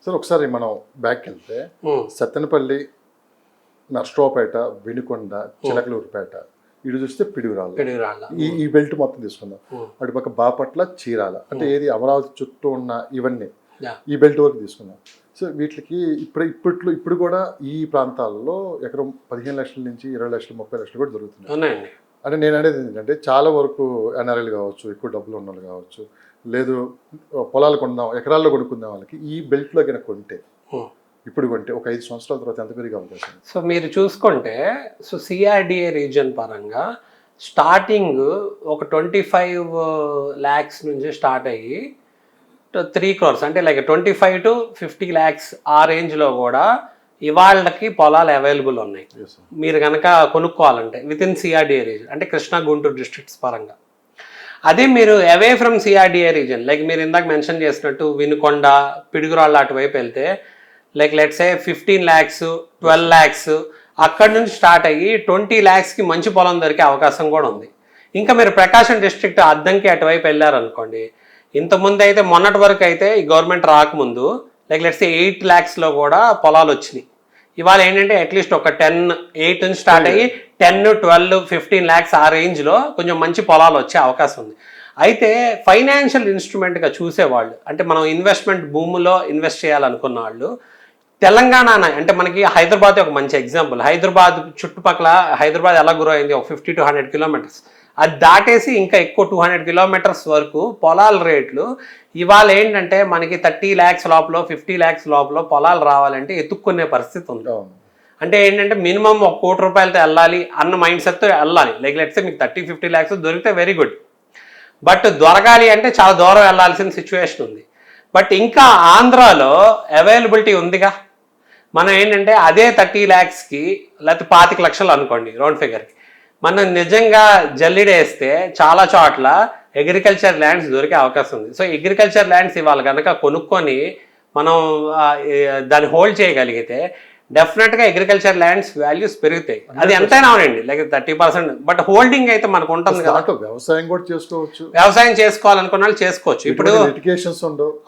Sir ఒకసారి మనం back వెళ్తే సత్తెనపల్లి, నర్సరావుపేట, వినుకొండ, చిలకలూరుపేట, ఇటు చూస్తే పిడుగురాళ్ళ, ఈ బెల్ట్ మొత్తం తీసుకుందాం. అటుపక్క బాపట్ల, చీరాల, అంటే ఏది అమరావతి చుట్టూ ఉన్న ఇవన్నీ ఈ బెల్ట్ వరకు తీసుకుందాం. సో వీటికి ఇప్పుడు కూడా ఈ ప్రాంతాల్లో ఎకరం 15 లక్షల నుంచి 20 లక్షలు 30 లక్షలు కూడా దొరుకుతున్నాయి. అంటే నేను అనేది ఏంటంటే చాలా వరకు ఎన్ఆర్ఐలు కావచ్చు, ఎక్కువ డబ్బులు ఉన్న వాళ్ళు కావచ్చు, లేదు పొలాలు కొందాం ఎకరాల్లో కొనుక్కుందాం వాళ్ళకి ఈ బెల్ట్లో కనుక కొంటే ఇప్పుడు కొంటే ఒక 5 సంవత్సరాల తర్వాత ఎంత పెరిగే అవకాశం? సో మీరు చూసుకుంటే సో సిఆర్డిఏ రీజన్ పరంగా స్టార్టింగ్ ఒక 25 lakhs నుంచి స్టార్ట్ అయ్యి 3 crores అంటే లైక్ 25 to 50 lakhs ఆ రేంజ్లో కూడా ఇవాళకి పొలాలు అవైలబుల్ ఉన్నాయి మీరు కనుక కొనుక్కోవాలంటే విత్ ఇన్ సిఆర్డిఏ రీజన్, అంటే కృష్ణా గుంటూరు డిస్ట్రిక్ట్స్ పరంగా. అదే మీరు away from CRDA reason like మీరు ఇందాక మెన్షన్ చేసినట్టు వినుకొండ, పిడుగురాళ్ళ అటువైపు వెళ్తే like let's say 15 lakhs 12 lakhs అక్కడ నుంచి స్టార్ట్ అయ్యి 20 lakhsకి మంచి పొలం దొరికే అవకాశం కూడా ఉంది. ఇంకా మీరు ప్రకాశం డిస్ట్రిక్ట్ అద్దంకి అటువైపు వెళ్ళారనుకోండి, ఇంతకుముందు అయితే మొన్నటి వరకు అయితే ఈ గవర్నమెంట్ రాకముందు లైక్ లెట్స్ 8 lakhsలో కూడా పొలాలు వచ్చినాయి. ఇవాళ ఏంటంటే అట్లీస్ట్ ఒక 8 నుంచి స్టార్ట్ అయ్యి 10, 12, 15 lakhs ఆ రేంజ్లో కొంచెం మంచి పొలాలు వచ్చే అవకాశం ఉంది. అయితే ఫైనాన్షియల్ ఇన్స్ట్రుమెంట్గా చూసేవాళ్ళు, అంటే మనం ఇన్వెస్ట్మెంట్ భూములో ఇన్వెస్ట్ చేయాలనుకున్న వాళ్ళు తెలంగాణ, అంటే మనకి హైదరాబాద్ ఒక మంచి ఎగ్జాంపుల్. హైదరాబాద్ చుట్టుపక్కల హైదరాబాద్ ఎలా గ్రో అయింది, ఒక 50 to 100 kilometers, అది దాటేసి ఇంకా ఎక్కువ 200 kilometers వరకు పొలాల రేట్లు ఇవాళ ఏంటంటే మనకి 30 lakhs లోపల 50 lakhs లోపల పొలాలు రావాలంటే ఎత్తుక్కునే పరిస్థితి ఉంది. అంటే ఏంటంటే మినిమం ₹1 కోటితో వెళ్ళాలి అన్న మైండ్ సెట్తో వెళ్ళాలి. లైక్ లెట్స్ మీకు 30-50 lakhs దొరికితే వెరీ గుడ్, బట్ దొరకాలి అంటే చాలా దూరం వెళ్ళాల్సిన సిచ్యువేషన్ ఉంది. బట్ ఇంకా ఆంధ్రాలో అవైలబిలిటీ ఉందిగా. మనం ఏంటంటే అదే 30 lakhsకి లేకపోతే 25 లక్షలు అనుకోండి రౌండ్ ఫిగర్కి, మనం నిజంగా జల్లిడేస్తే చాలా చోట్ల అగ్రికల్చర్ ల్యాండ్స్ దొరికే అవకాశం ఉంది. సో అగ్రికల్చర్ ల్యాండ్స్ ఇవాళ కనుక కొనుక్కొని మనం దాన్ని హోల్డ్ చేయగలిగితే డెఫినెట్గా అగ్రికల్చర్ ల్యాండ్స్ వాల్యూస్ పెరుగుతాయి. అది ఎంతైనా అవునండి, లైక్ 30%, బట్ హోల్డింగ్ అయితే మనకు ఉంటుంది కదా. వ్యవసాయం కూడా చేసుకోవచ్చు, వ్యవసాయం చేసుకోవాలనుకున్న వాళ్ళు చేసుకోవచ్చు. ఇప్పుడు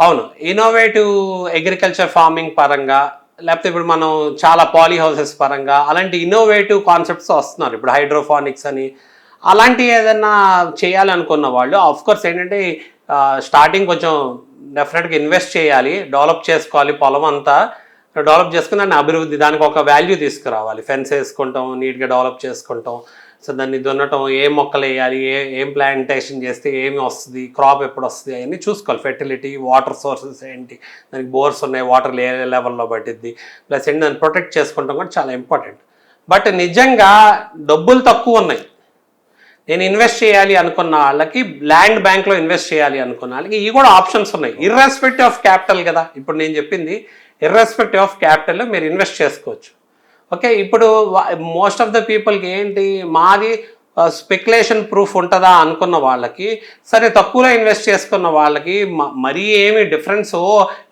అవును, ఇన్నోవేటివ్ అగ్రికల్చర్ ఫార్మింగ్ పరంగా లేకపోతే ఇప్పుడు మనం చాలా పాలీ హౌసెస్ పరంగా అలాంటి ఇన్నోవేటివ్ కాన్సెప్ట్స్ వస్తున్నారు. ఇప్పుడు హైడ్రోఫానిక్స్ అని అలాంటి ఏదైనా చేయాలనుకున్న వాళ్ళు ఆఫ్కోర్స్ ఏంటంటే స్టార్టింగ్ కొంచెం డెఫినెట్గా ఇన్వెస్ట్ చేయాలి, డెవలప్ చేసుకోవాలి, పొలం అంతా డెవలప్ చేసుకుని దాన్ని అభివృద్ధి, దానికి ఒక వాల్యూ తీసుకురావాలి. ఫెన్స్ వేసుకుంటాం, నీట్గా డెవలప్ చేసుకుంటాం, సో దాన్ని దున్నటం, ఏ మొక్కలు వేయాలి, ఏం ప్లాంటేషన్ చేస్తే ఏమి వస్తుంది, క్రాప్ ఎప్పుడు వస్తుంది అవన్నీ చూసుకోవాలి. ఫెర్టిలిటీ, వాటర్ సోర్సెస్ ఏంటి, దానికి బోర్స్ ఉన్నాయి, వాటర్ ఏ లెవెల్లో పట్టిద్ది, ప్లస్ ఏంటి దాన్ని ప్రొటెక్ట్ చేసుకుంటాం కూడా చాలా ఇంపార్టెంట్. బట్ నిజంగా డబ్బులు తక్కువ ఉన్నాయి, నేను ఇన్వెస్ట్ చేయాలి అనుకున్న వాళ్ళకి, ల్యాండ్ బ్యాంక్లో ఇన్వెస్ట్ చేయాలి అనుకున్న వాళ్ళకి ఇవి కూడా ఆప్షన్స్ ఉన్నాయి. ఇర్రెస్పెక్టివ్ ఆఫ్ క్యాపిటల్ కదా ఇప్పుడు నేను చెప్పింది, ఇర్రెస్పెక్టివ్ ఆఫ్ క్యాపిటల్ మీరు ఇన్వెస్ట్ చేసుకోవచ్చు. ఓకే, ఇప్పుడు మోస్ట్ ఆఫ్ ద పీపుల్కి ఏంటి, మాది స్పెక్యులేషన్ ప్రూఫ్ ఉంటుందా అనుకున్న వాళ్ళకి, సరే తక్కువలో ఇన్వెస్ట్ చేసుకున్న వాళ్ళకి మరీ ఏమి డిఫరెన్స్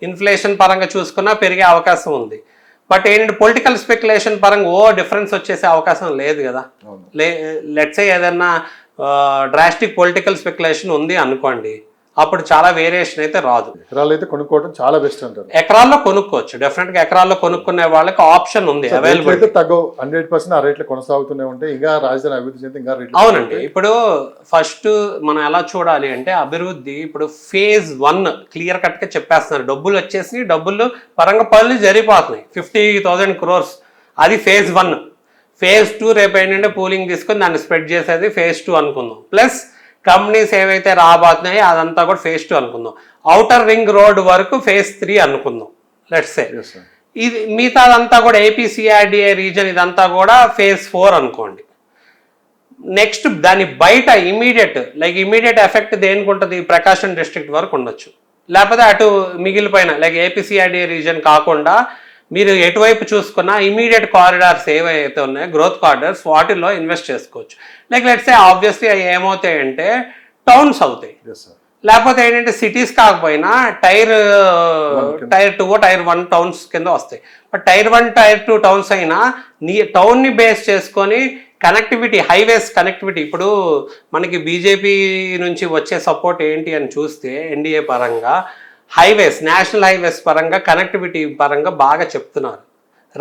ఇన్ఫ్లేషన్ పరంగా చూసుకున్నా పెరిగే అవకాశం ఉంది. బట్ ఏంటంటే పొలిటికల్ స్పెక్యులేషన్ పరంగా డిఫరెన్స్ వచ్చేసే అవకాశం లేదు కదా. లెట్స్ సే ఏదన్నా డ్రాస్టిక్ పొలిటికల్ స్పెక్యులేషన్ ఉంది అనుకోండి, అప్పుడు చాలా వేరియేషన్ అయితే రాదు. ఎకరాలు అయితే కొనుక్కోవడం చాలా బెస్ట్ అంటారు. ఎకరాల్లో కొనుక్కోవచ్చు, డెఫినెట్ గా ఎకరాల్లో కొనుక్కునే వాళ్ళకి ఆప్షన్ ఉంది, అవైలబుల్. 100% ఆ రేట్లు కొనసాగుతూనే ఉంటాయి, ఇంకా రాజధాని అభివృద్ధి చేస్తే ఇంకా రేట్లు. అవునండి, ఇప్పుడు ఫస్ట్ మనం ఎలా చూడాలి అంటే అభివృద్ధి ఇప్పుడు phase 1 క్లియర్ కట్ గా చెప్పేస్తున్నారు. డబ్బులు వచ్చేసి డబ్బులు పరంగా పనులు జరిగిపోతున్నాయి, 50,000 crores అది phase 1. phase 2 రేపు ఏంటంటే పూలింగ్ తీసుకొని దాన్ని స్ప్రెడ్ చేసేది phase 2 అనుకుందాం. ప్లస్ కంపెనీస్ ఏవైతే రాబోతున్నాయో అదంతా కూడా phase 2 అనుకుందాం. ఔటర్ రింగ్ రోడ్ వరకు phase 3 అనుకుందాం లెట్స్ సే. ఇది మిగతాదంతా కూడా ఏపీసీఆర్డీఏ రీజన్ ఇదంతా కూడా phase 4 అనుకోండి. నెక్స్ట్ దాని బయట ఇమీడియట్ ఎఫెక్ట్ దేనికి ఉంటుంది, ప్రకాశం డిస్ట్రిక్ట్ వరకు ఉండొచ్చు, లేకపోతే అటు మిగిలిపోయిన లైక్ ఏపీసీఆర్డీఏ రీజన్ కాకుండా మీరు ఎటువైపు చూసుకున్నా ఇమీడియట్ కారిడార్స్ ఏవైతే ఉన్నాయో గ్రోత్ కారిడార్స్ వాటిల్లో ఇన్వెస్ట్ చేసుకోవచ్చు. లైక్ లెట్స్ సే ఆబ్వియస్లీ అవి ఏమవుతాయంటే టౌన్స్ అవుతాయి, లేకపోతే ఏంటంటే సిటీస్ కాకపోయినా టైర్ 2 టైర్ 1 టౌన్స్ కింద వస్తాయి. బట్ టైర్ 1 టైర్ 2 టౌన్స్ అయినా టౌన్ని బేస్ చేసుకొని కనెక్టివిటీ, హైవేస్ కనెక్టివిటీ, ఇప్పుడు మనకి బీజేపీ నుంచి వచ్చే సపోర్ట్ ఏంటి అని చూస్తే ఎన్డీఏ పరంగా హైవేస్, నేషనల్ హైవేస్ పరంగా కనెక్టివిటీ పరంగా బాగా చెప్తున్నారు,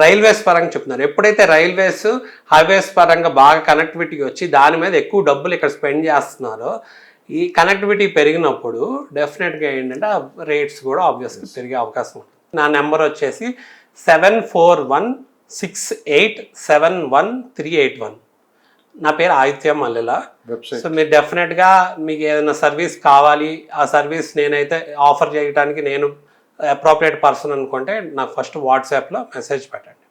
రైల్వేస్ పరంగా చెప్తున్నారు. ఎప్పుడైతే రైల్వేస్ హైవేస్ పరంగా బాగా కనెక్టివిటీ వచ్చి దాని మీద ఎక్కువ డబ్బులు ఇక్కడ స్పెండ్ చేస్తున్నారో, ఈ కనెక్టివిటీ పెరిగినప్పుడు డెఫినెట్గా ఏంటంటే రేట్స్ కూడా ఆబ్వియస్గా పెరిగే అవకాశం ఉంటుంది. నా నెంబర్ వచ్చేసి 7416871381. నా పేరు ఆదిత్య మల్లెల. వెబ్సైట్ సో మీరు డెఫినెట్గా మీకు ఏదైనా సర్వీస్ కావాలి, ఆ సర్వీస్ నేనైతే ఆఫర్ చేయడానికి నేను అప్రోప్రియేట్ పర్సన్ అనుకుంటే నాకు ఫస్ట్ వాట్సాప్లో మెసేజ్ పెట్టండి.